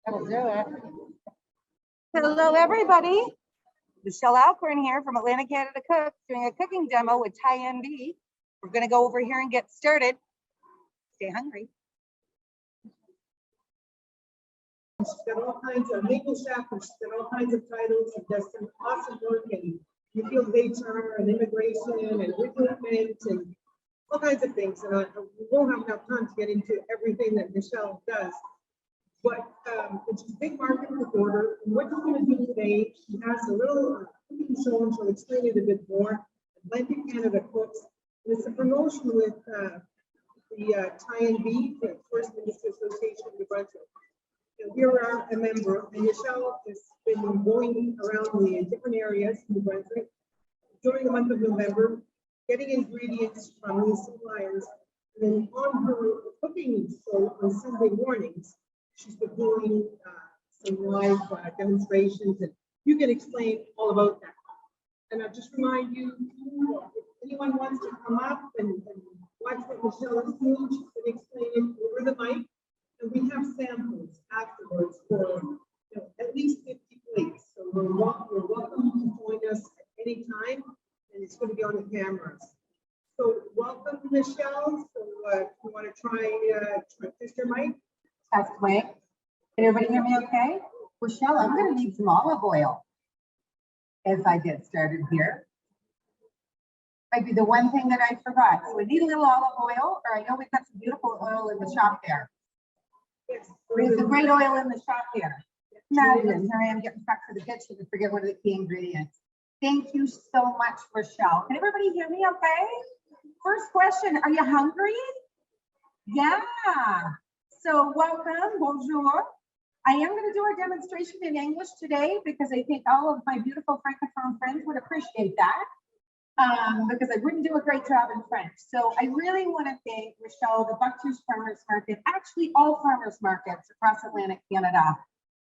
That'll do it. Hello, everybody. Michelle Alcorn here from Atlantic Canada Cooks, doing a cooking demo with Ty MD. We're going to go over here and get started. Stay hungry. She's got all kinds of maple chef, and she's got all kinds of titles, and does some awesome work in the field of HR and immigration and recruitment and all kinds of things. And we won't have enough time to get into everything that Michelle does. But it's a big market reporter. And what she's going to do today, she has a little cooking show, and she'll explain it a bit more. Atlantic Canada Cooks. And it's a promotion with the TINB, the Tourist Industry Association of New Brunswick. And we are a member, and Michelle has been going around the different areas in New Brunswick during the month of November, getting ingredients from these suppliers. And then on her cooking show on Sunday mornings, she's been doing some live demonstrations, and you can explain all about that. And I'll just remind you, if anyone wants to come up and watch what Michelle is doing, she's going to explain it over the mic. And we have samples afterwards for at least 50 plates. So you're welcome to join us at any time, and it's going to be on the cameras. So welcome, Michelle. So if you want to try test your mic. Test mic. Can everybody hear me okay? Michelle, I'm going to need some olive oil as I get started here. Might be the one thing that I forgot. So we need a little olive oil, or I know we've got some beautiful oil in the shop there. Yes. There's a great oil in the shop here. Imagine, here I am getting back to the kitchen to forget one of the key ingredients. Thank you so much, Rochelle. Can everybody hear me okay? First question, are you hungry? Yeah. So welcome, bonjour. I am going to do a demonstration in English today because I think all of my beautiful Francophone friends would appreciate that. Because I wouldn't do a great job in French. So I really want to thank Michelle, the Bouctouche Farmers Market, actually all farmers markets across Atlantic Canada.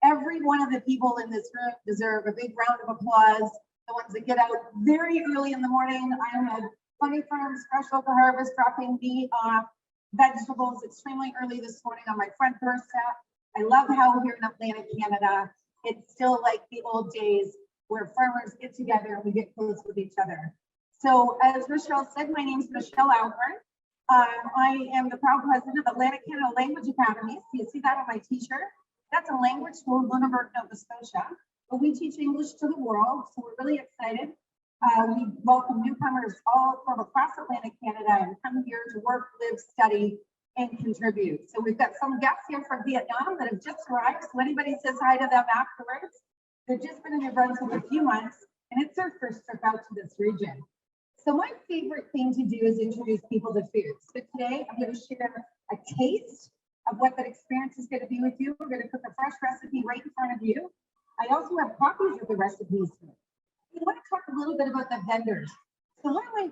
Every one of the people in this room deserve a big round of applause. The ones that get out very early in the morning. I am at Funny Farms, Fresh Local Harvest, dropping meat off, vegetables extremely early this morning on my front doorstep. I love how here in Atlantic Canada, it's still like the old days where farmers get together and we get close with each other. So as Michelle said, my name is Michelle Alcorn. I am the proud president of Atlantic Canada Language Academies. You see that on my t-shirt? That's a language school in Lunenburg, Nova Scotia. But we teach English to the world, so we're really excited. We welcome newcomers all from across Atlantic Canada and come here to work, live, study, and contribute. So we've got some guests here from Vietnam that have just arrived. So anybody says hi to them afterwards. They've just been in New Brunswick a few months, and it's their first trip out to this region. So my favorite thing to do is introduce people to food. So today I'm going to share a taste of what that experience is going to be with you. We're going to cook a fresh recipe right in front of you. I also have copies of the recipes. I want to talk a little bit about the vendors. So one of my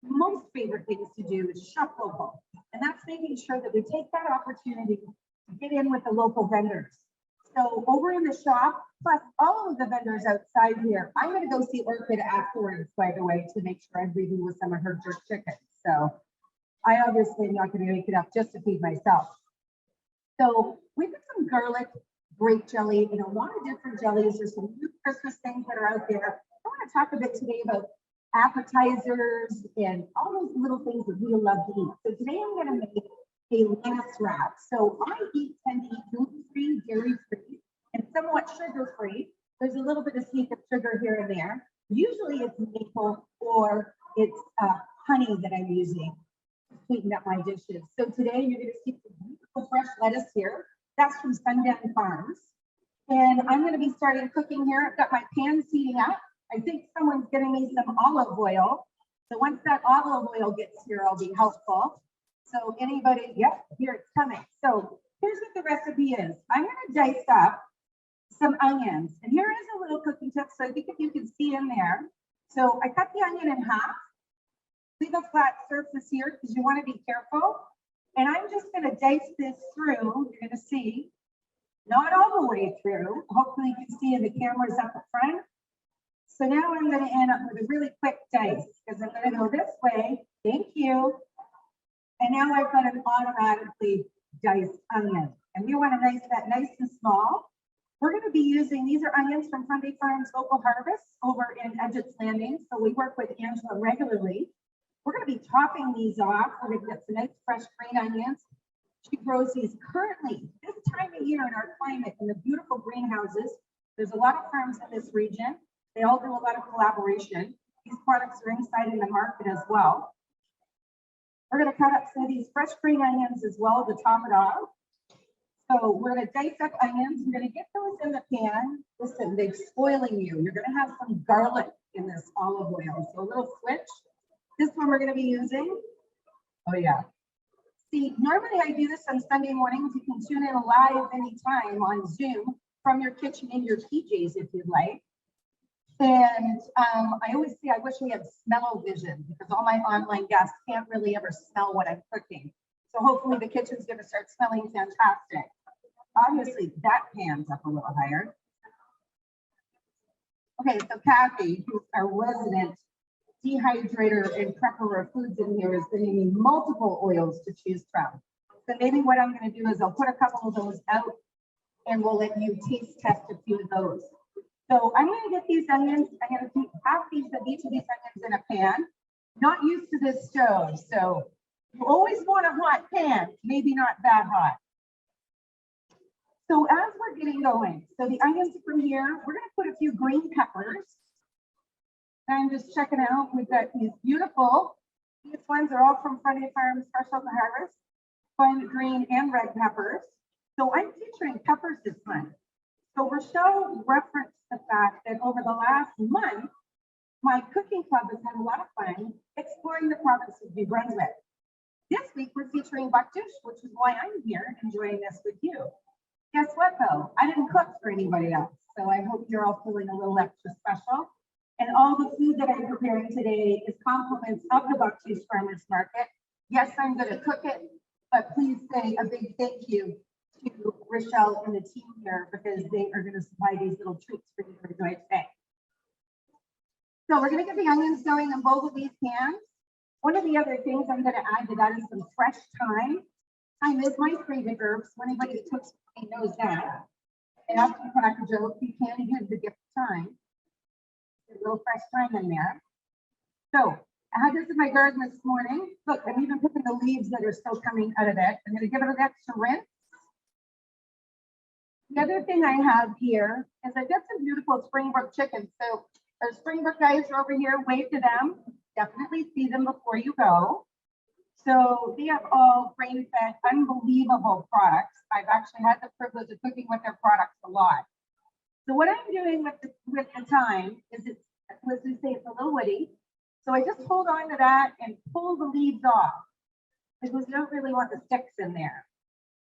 most favorite things to do is shop local. And that's making sure that we take that opportunity to get in with the local vendors. So over in the shop, plus all of the vendors outside here, I'm going to go see Orchid afterwards, by the way, to make sure I'm leaving with some of her jerk chicken. So I obviously am not going to make it up just to feed myself. So we've got some garlic, grape jelly, and a lot of different jellies. There's some new Christmas things that are out there. I want to talk a bit today about appetizers and all those little things that we love to eat. So today I'm going to make a lettuce wrap. So I tend to eat gluten-free, dairy-free, and somewhat sugar-free. There's a little bit of sneak of sugar here and there. Usually it's maple or it's honey that I'm using to sweeten up my dishes. So today you're going to see some beautiful fresh lettuce here. That's from Sundown Farms. And I'm going to be starting cooking here. I've got my pan heating up. I think someone's getting me some olive oil. So once that olive oil gets here, I'll be helpful. So anybody, yep, here it's coming. So here's what the recipe is. I'm going to dice up some onions. And here is a little cooking tip. So I think if you can see in there. So I cut the onion in half. Leave a flat surface here because you want to be careful. And I'm just going to dice this through. You're going to see, not all the way through. Hopefully you can see in the cameras up at front. So now I'm going to end up with a really quick dice because I'm going to go this way. Thank you. And now I've got an automatically diced onion. And we want that nice and small. We're going to be using, these are onions from Sunday Farms Local Harvest over in Edgett's Landing. So we work with Angela regularly. We're going to be topping these off. We're going to get some nice fresh green onions. She grows these currently this time of year in our climate in the beautiful greenhouses. There's a lot of farms in this region. They all do a lot of collaboration. These products are inside in the market as well. We're going to cut up some of these fresh green onions as well to top it off. So we're going to dice up onions. We're going to get those in the pan. Listen, they're spoiling you. You're going to have some garlic in this olive oil. So a little switch. This one we're going to be using. Oh yeah. See, normally I do this on Sunday mornings. You can tune in live anytime on Zoom from your kitchen in your PJs if you'd like. And I always say I wish we had smell-o-vision because all my online guests can't really ever smell what I'm cooking. So hopefully the kitchen's going to start smelling fantastic. Obviously that pan's up a little higher. Okay, so Kathy, who's our resident dehydrator and prepper of foods in here, is bringing me multiple oils to choose from. So maybe what I'm going to do is I'll put a couple of those out and we'll let you taste test a few of those. So I'm going to get these onions. I'm going to keep half each of these onions in a pan. Not used to this stove, so you always want a hot pan, maybe not that hot. So as we're getting going, so the onions from here, we're going to put a few green peppers. I'm just checking out. We've got these beautiful, these ones are all from Sunday Farms Fresh Off the Harvest, fun green and red peppers. So I'm featuring peppers this month. So Rochelle referenced the fact that over the last month, my cooking club has had a lot of fun exploring the province of New Brunswick. This week we're featuring Bouctouche, which is why I'm here enjoying this with you. Guess what though? I didn't cook for anybody else. So I hope you're all feeling a little extra special. And all the food that I'm preparing today is compliments of the Bouctouche Farmers Market. Yes, I'm going to cook it, but please say a big thank you to Rochelle and the team here because they are going to supply these little treats for you to enjoy today. So we're going to get the onions going in both of these pans. One of the other things I'm going to add to that is some fresh thyme. Thyme is my favorite herb, so anybody that cooks for me knows that. And after you crack a joke, you can use the gift of thyme. A little fresh thyme in there. So I had this in my garden this morning. Look, I'm even picking the leaves that are still coming out of it. I'm going to give it an extra rinse. The other thing I have here is I've got some beautiful Springbrook chickens. So our Springbrook guys are over here. Wave to them. Definitely see them before you go. So they have all grain-fed, unbelievable products. I've actually had the privilege of cooking with their products a lot. So what I'm doing with the thyme is it's, as we say, it's a little woody. So I just hold on to that and pull the leaves off because you don't really want the sticks in there.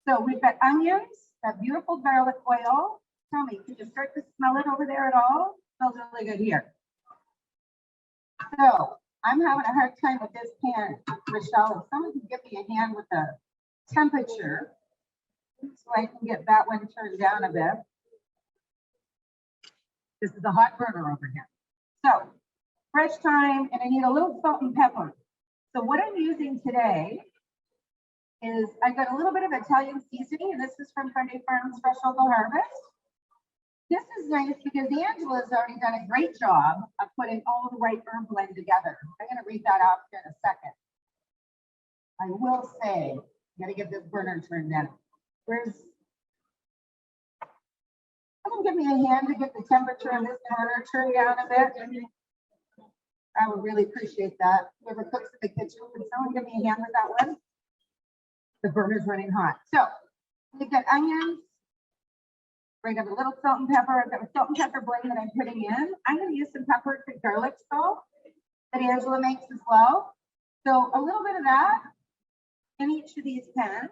So we've got onions, that beautiful garlic oil. Tell me, can you start to smell it over there at all? It smells really good here. So I'm having a hard time with this pan, Rochelle. If someone can give me a hand with the temperature so I can get that one turned down a bit. This is a hot burner over here. So fresh thyme, and I need a little salt and pepper. So what I'm using today is I got a little bit of Italian seasoning, and this is from Sunday Farms Fresh Local Harvest. This is nice because Angela's already done a great job of putting all the right herb blend together. I'm going to read that off here in a second. I will say, I'm going to get this burner turned down. Someone give me a hand to get the temperature on this burner turned down a bit. I would really appreciate that. Whoever cooks in the kitchen, can someone give me a hand with that one? The burner's running hot. So we've got onions. Bring up a little salt and pepper. I've got a salt and pepper blend that I'm putting in. I'm going to use some pepper to garlic salt that Angela makes as well. So a little bit of that in each of these pans.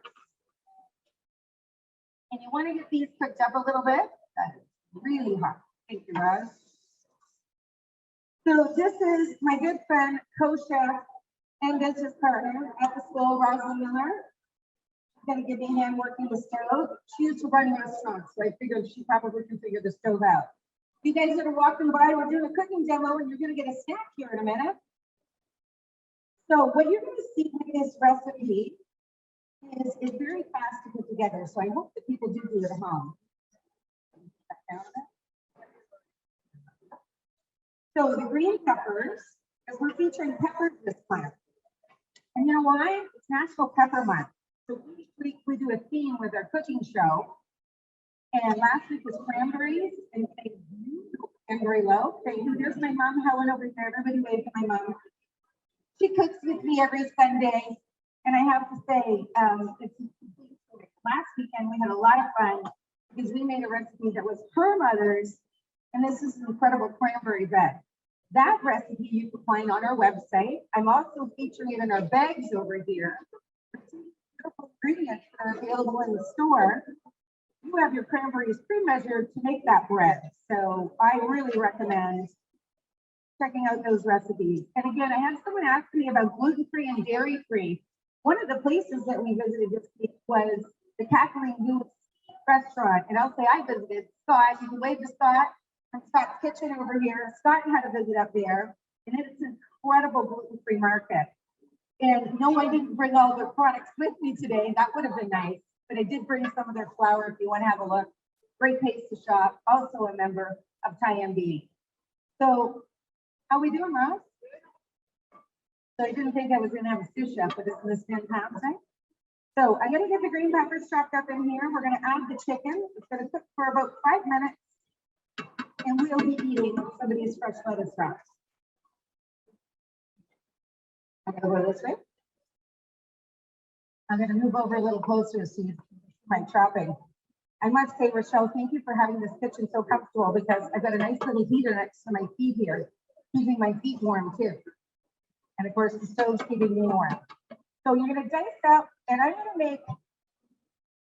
And you want to get these cooked up a little bit. That is really hot. Thank you, Roz. So this is my good friend, co-chef and business partner at the school, Rosalind Miller. She's going to give me a hand working the stove. She used to run restaurants, so I figured she probably can figure the stove out. You guys that are walking by, we're doing a cooking demo, and you're going to get a snack here in a minute. So what you're going to see with this recipe is very fast to put together. So I hope that people do it at home. So the green peppers, because we're featuring peppers this month. And you know why? It's National Pepper Month. So each week we do a theme with our cooking show. And last week was cranberries and cranberry loaf. Thank you. Here's my mom, Helen, over there. Everybody wave to my mom. She cooks with me every Sunday. And I have to say, last weekend we had a lot of fun because we made a recipe that was her mother's. And this is an incredible cranberry bread. That recipe you can find on our website. I'm also featuring it in our bags over here. Beautiful ingredients that are available in the store. You have your cranberries pre-measured to make that bread. So I really recommend checking out those recipes. And again, I had someone ask me about gluten-free and dairy-free. One of the places that we visited this week was the Kathleen Goose restaurant. And I'll say I visited Scott. You can wave to Scott from Scott's Kitchen over here. Scott had a visit up there. And it's an incredible gluten-free market. And no, I didn't bring all their products with me today. That would have been nice. But I did bring some of their flour if you want to have a look. Great place to shop. Also a member of TIMB. So how we doing, Rose? So I didn't think I was going to have a sous chef, but isn't this fantastic? So I'm going to get the green peppers chopped up in here. We're going to add the chicken. It's going to cook for about 5 minutes. And we'll be eating some of these fresh lettuce wraps. I'm going to go this way. I'm going to move over a little closer so you see my chopping. I must say, Rochelle, thank you for having this kitchen so comfortable because I've got a nice little heater next to my feet here, keeping my feet warm too. And of course, the stove's keeping me warm. So you're going to dice up, and I'm going to make,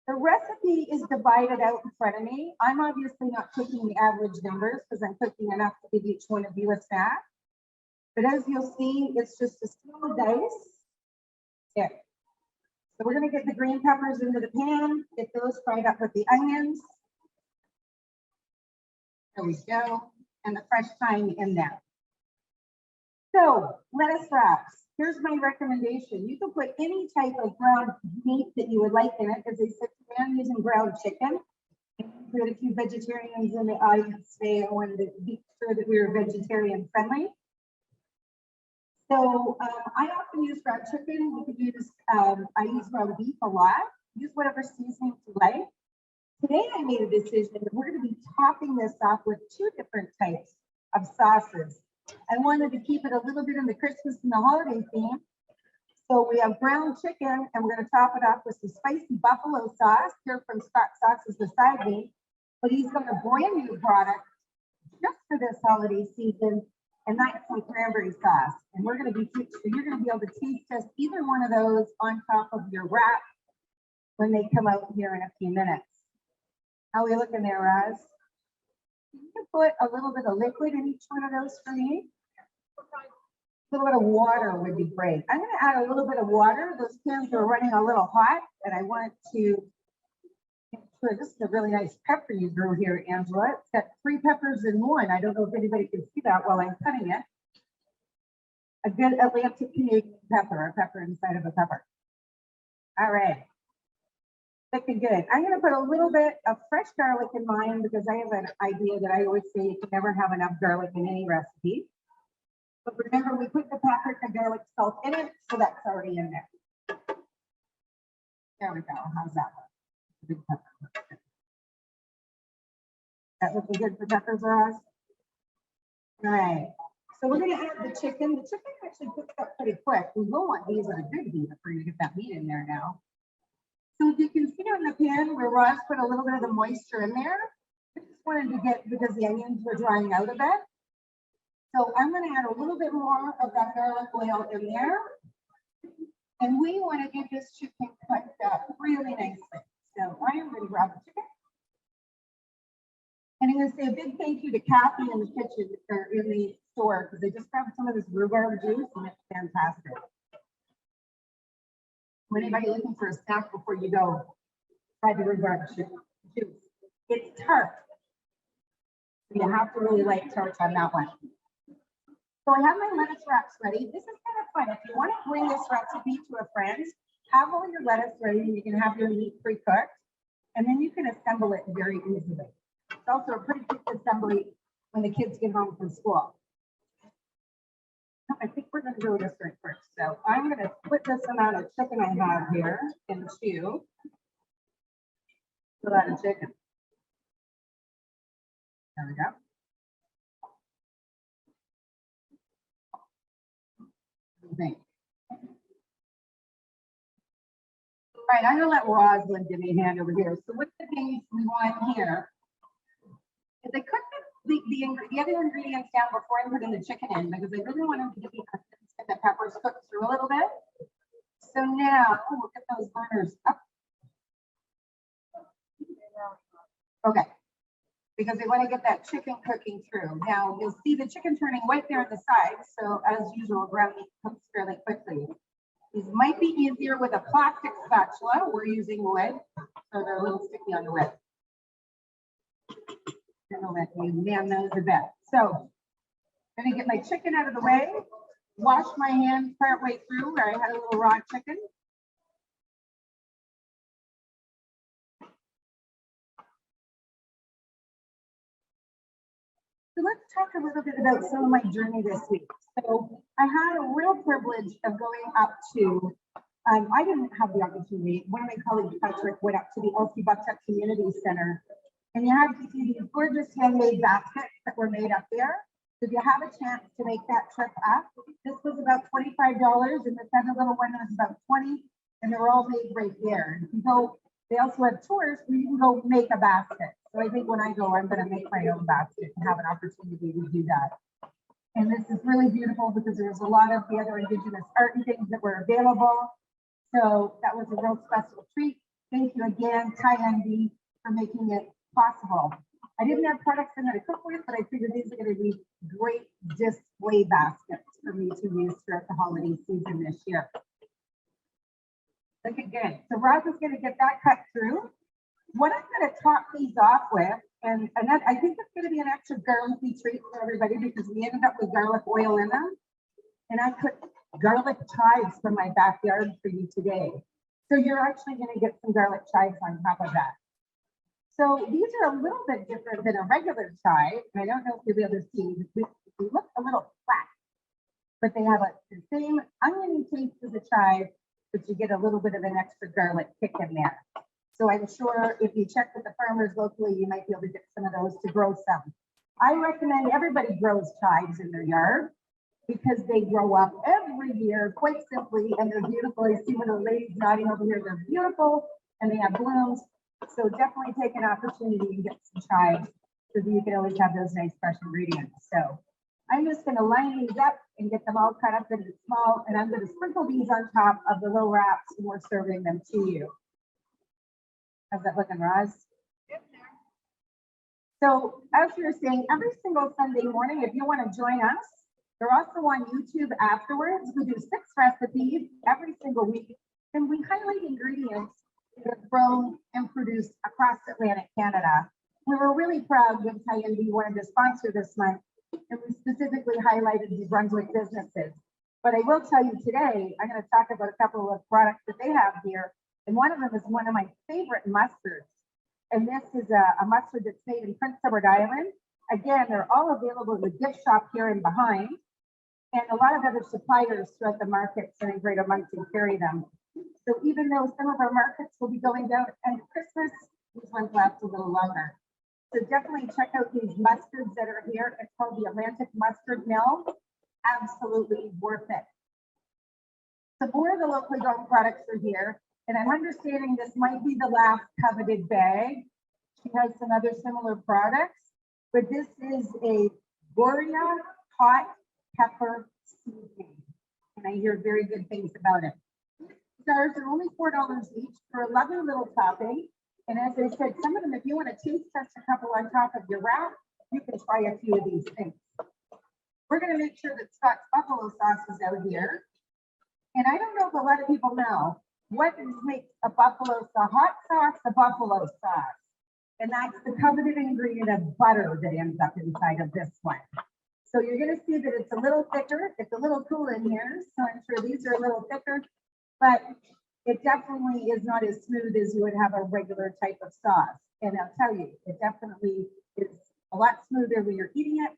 the recipe is divided out in front of me. I'm obviously not cooking the average numbers because I'm cooking enough to give each one of you a snack. But as you'll see, it's just a small dice. Yeah. So we're going to get the green peppers into the pan, get those fried up with the onions. There we go. And the fresh thyme in there. So lettuce wraps. Here's my recommendation. You can put any type of ground meat that you would like in it. As I said, I'm using ground chicken. We had a few vegetarians in the audience today. I wanted to be sure that we were vegetarian friendly. So I often use ground chicken. You could use, I use ground beef a lot. Use whatever seasoning you like. Today I made a decision that we're going to be topping this off with 2 different types of sauces. I wanted to keep it a little bit in the Christmas and the holiday theme. So we have ground chicken and we're going to top it off with some spicy buffalo sauce. Here from Scott Sauces beside me. But he's got a brand new product just for this holiday season. And that's some cranberry sauce. And we're going to be, so you're going to be able to taste test either one of those on top of your wrap when they come out here in a few minutes. How are we looking there, Raz? Can you put a little bit of liquid in each one of those for me? A little bit of water would be great. I'm going to add a little bit of water. Those pans are running a little hot, and I want to make sure this is a really nice pepper you grew here, Angela. It's got 3 peppers in one. I don't know if anybody can see that while I'm cutting it. A good Atlantic Canadian pepper, a pepper inside of a pepper. All right. Looking good. I'm going to put a little bit of fresh garlic in mine because I have an idea that I always say you can never have enough garlic in any recipe. But remember, we put the paprika, garlic, salt in it, so that's already in there. There we go. How's that one? That looking good for peppers, Roz? All right. So we're going to add the chicken. The chicken actually cooks up pretty quick. We will want these at a good heat before you get that meat in there now. So if you can see on the pan where Roz put a little bit of the moisture in there, I just wanted to get, because the onions were drying out a bit. So I'm going to add a little bit more of that garlic oil in there. And we want to get this chicken cooked up really nicely. So I am going to grab the chicken. And I'm going to say a big thank you to Kathy in the kitchen or in the store because they just grabbed some of this rhubarb juice and it's fantastic. Anybody looking for a snack before you go, try the rhubarb juice. It's tart. You have to really like tart on that one. So I have my lettuce wraps ready. This is kind of fun. If you want to bring this recipe to a friend, have all your lettuce ready, you can have your meat pre-cooked, and then you can assemble it very easily. It's also a pretty quick assembly when the kids get home from school. I think we're gonna do this right first. So I'm gonna split this amount of chicken I have here into a lot of chicken. There we go. Think. All right, I'm gonna let Rosalind give me a hand over here. So what the things we want here is I cook the other ingredients down before I put in the chicken in because I really want them to be and the peppers cooked through a little bit. So now we'll get those burners up. Okay, because we want to get that chicken cooking through. Now you'll see the chicken turning white there on the side. So as usual, ground meat cooks fairly quickly. These might be easier with a plastic spatula. We're using wood, so they're a little sticky on the wood. And I'll let you man those a bit. So I'm gonna get my chicken out of the way, wash my hands partway through where I had a little raw chicken. So let's talk a little bit about some of my journey this week. So I had a real privilege of going up to, I didn't have the opportunity. One of my colleagues, Patrick, went up to the Bouctouche Community Center, and you had to see these gorgeous handmade baskets that were made up there. So if you have a chance to make that trip up, this was about $25, and this other little one was about 20, and they were all made right there. And if you go, they also have tours where you can go make a basket. So I think when I go, I'm going to make my own basket and have an opportunity to do that. And this is really beautiful because there's a lot of the other Indigenous art and things that were available. So that was a real special treat. Thank you again, Ty&D, for making it possible. I didn't have products I'm going to cook with, but I figured these are going to be great display baskets for me to use throughout the holiday season this year. Look again. So Roz is going to get that cut through. What I'm going to top these off with, and that, I think it's going to be an extra garlicky treat for everybody because we ended up with garlic oil in them. And I put garlic chives from my backyard for you today. So you're actually going to get some garlic chives on top of that. So these are a little bit different than a regular chive. And I don't know if you'll be able to see, they look a little flat, but they have the same oniony taste as a chive, but you get a little bit of an extra garlic kick in there. So I'm sure if you check with the farmers locally, you might be able to get some of those to grow some. I recommend everybody grows chives in their yard because they grow up every year quite simply and they're beautiful. I see one of the ladies nodding over here, they're beautiful and they have blooms. So definitely take an opportunity and get some chives so that you can always have those nice fresh ingredients. So I'm just going to line these up and get them all cut up into small, and I'm going to sprinkle these on top of the little wraps and we're serving them to you. How's that looking, Roz? So as you were saying, every single Sunday morning, if you want to join us, they're also on YouTube afterwards. We do 6 recipes every single week, and we highlight ingredients that are grown and produced across Atlantic Canada. We were really proud when Ty&D wanted to sponsor this month, and we specifically highlighted the Brunswick businesses. But I will tell you today, I'm going to talk about a couple of products that they have here. And one of them is one of my favorite mustards. And this is a mustard that's made in Prince Edward Island. Again, they're all available in the gift shop here and behind. And a lot of other suppliers throughout the markets and in Greater Moncton carry them. So even though some of our markets will be going down at the end of Christmas, these ones last a little longer. So definitely check out these mustards that are here. It's called the Atlantic Mustard Mill. Absolutely worth it. So more of the locally grown products are here. And I'm understanding this might be the last coveted bag. She has some other similar products, but this is a Goria hot pepper seasoning. And I hear very good things about it. Stars are only $4 each for a lovely little topping. And as I said, some of them, if you want to taste test a couple on top of your wrap, you can try a few of these things. We're going to make sure that Scott's buffalo sauce is out here. And I don't know if a lot of people know, what makes a buffalo sauce, hot sauce, a buffalo sauce? And that's the coveted ingredient of butter that ends up inside of this one. So you're going to see that it's a little thicker. It's a little cool in here. So I'm sure these are a little thicker. But it definitely is not as smooth as you would have a regular type of sauce. And I'll tell you, it definitely is a lot smoother when you're eating it.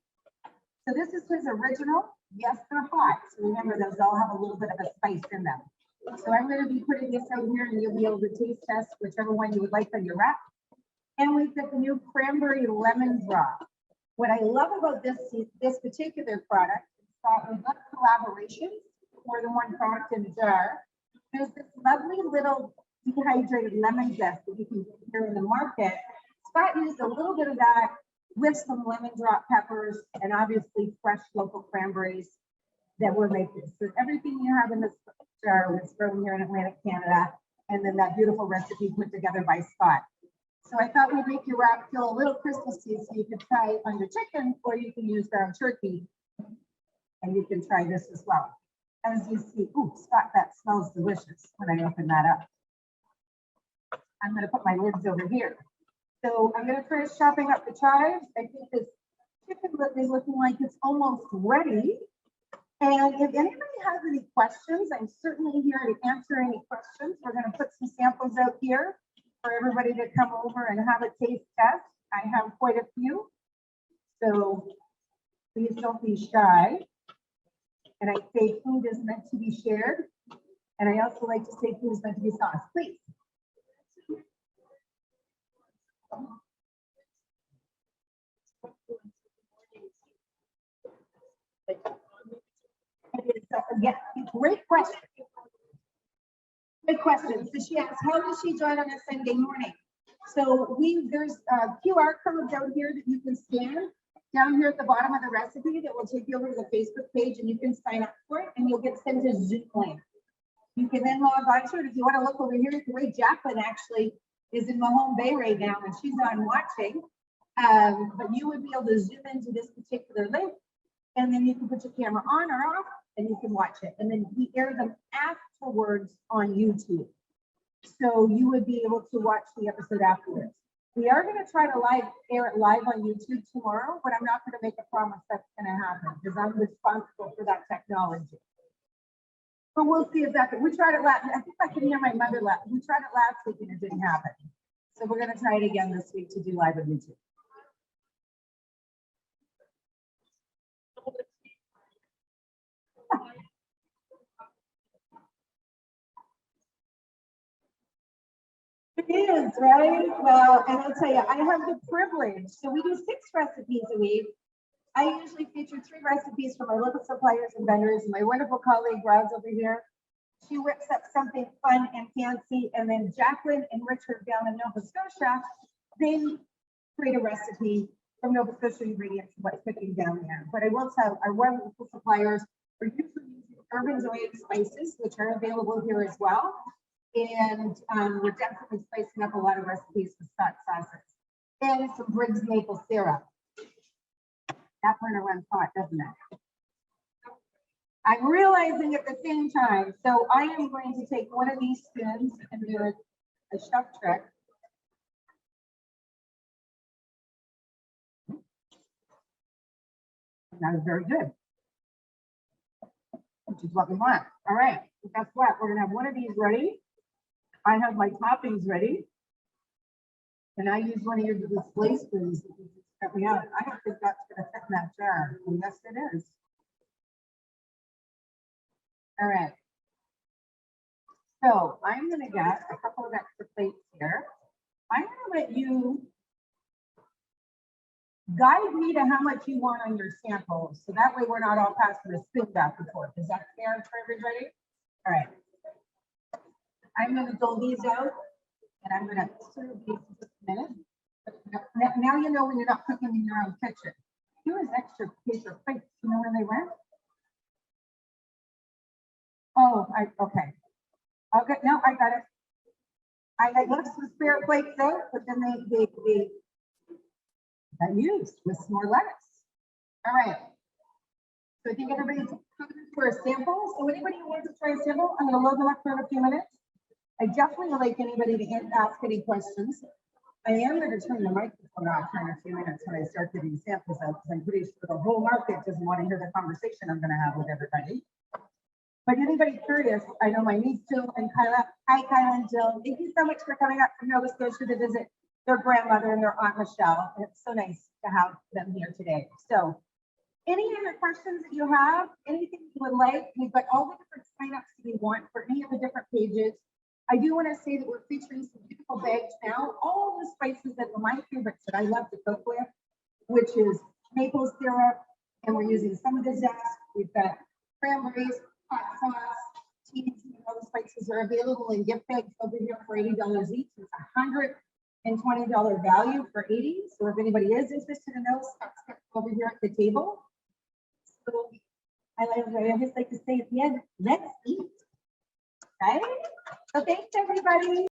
So this is his original. Yes, they're hot. So remember, those all have a little bit of a spice in them. So I'm going to be putting this out here and you'll be able to taste test whichever one you would like on your wrap. And we've got the new cranberry lemon drop. What I love about this particular product is that we've got collaborations, more than one product in a jar. There's this lovely little dehydrated lemon zest that you can get here in the market. Scott used a little bit of that with some lemon drop peppers and obviously fresh local cranberries that we're making. So everything you have in this jar was grown here in Atlantic, Canada, and then that beautiful recipe put together by Scott. So I thought we'd make your wrap feel a little Christmassy, so you could try it on your chicken, or you can use ground turkey, and you can try this as well. As you see, ooh, Scott, that smells delicious when I open that up. I'm going to put my lids over here. So I'm going to finish chopping up the chives. I think this chicken is looking like it's almost ready. And if anybody has any questions, I'm certainly here to answer any questions. We're going to put some samples out here for everybody to come over and have a taste test. I have quite a few. So please don't be shy. And I say food is meant to be shared. And I also like to say food is meant to be sauced. Please. Yeah, great question. Good question. So she asked, how does she join on a Sunday morning? So there's QR codes out here that you can scan down here at the bottom of the recipe that will take you over to the Facebook page, and you can sign up for it and you'll get sent a Zoom link. You can then log on to it. If you want to look over here, the way Jacqueline actually is in Mahone Bay right now and she's on watching, but you would be able to zoom into this particular link, and then you can put your camera on or off and you can watch it. And then we air them afterwards on YouTube. So you would be able to watch the episode afterwards. We are going to try to air it live on YouTube tomorrow, but I'm not going to make a promise that's going to happen because I'm responsible for that technology. But we'll see if that can. We tried it last. I think I can hear my mother laugh. We tried it last week and it didn't happen. So we're going to try it again this week to do live on YouTube. It is, right? Well, and I'll tell you, I have the privilege. So we do 6 recipes a week. I usually feature 3 recipes from my local suppliers and vendors. My wonderful colleague, Roz, over here. She whips up something fun and fancy. And then Jacqueline and Richard down in Nova Scotia, they create a recipe from Nova Scotia ingredients, what's cooking down there. But I will tell our wonderful suppliers are usually using urban zoe spices, which are available here as well. And we're definitely spicing up a lot of recipes with Scott sauces and some Briggs maple syrup. That burner runs hot, doesn't it? I'm realizing at the same time. So I am going to take one of these spoons and do a chef trick. That is very good, which is what we want. All right, so guess what? We're gonna have one of these ready. I have my toppings ready. And I use one of your display spoons that you just cut me out. I don't think that's gonna fit in that jar. And yes, it is. All right. So I'm gonna get a couple of extra plates here. I'm gonna let you guide me to how much you want on your samples. So that way we're not all passing the spoon back and forth. Is that fair for everybody? All right. I'm going to dole these out and I'm going to serve these in just a minute. Now you know when you're not cooking in your own kitchen. Here is extra paper plates. You know where they went? Oh, okay. Okay, no, I got it. I left some spare plates out, but then they got used with some more lettuce. All right. So I think everybody's cooking for a sample. So anybody who wants to try a sample, I'm going to load them up for a few minutes. I definitely would like anybody to ask any questions. I am going to turn the microphone off in a few minutes when I start getting samples out, because I'm pretty sure the whole market doesn't want to hear the conversation I'm going to have with everybody. But anybody curious, I know my niece Jill and Kyla. Hi, Kyla and Jill. Thank you so much for coming up from Nova Scotia to visit their grandmother and their Aunt Michelle. And it's so nice to have them here today. So any other questions that you have, anything you would like, we've got all the different signups that you want for any of the different pages. I do want to say that we're featuring some beautiful bags now, all the spices that are my favorites that I love to cook with, which is maple syrup, and we're using some of the zest. We've got cranberries, hot sauce, teas, and all the spices are available in gift bags over here for $80 each. It's $120 value for 80. So if anybody is interested in those, stop over here at the table. So I just like to say at the end, let's eat. Right? So thanks everybody.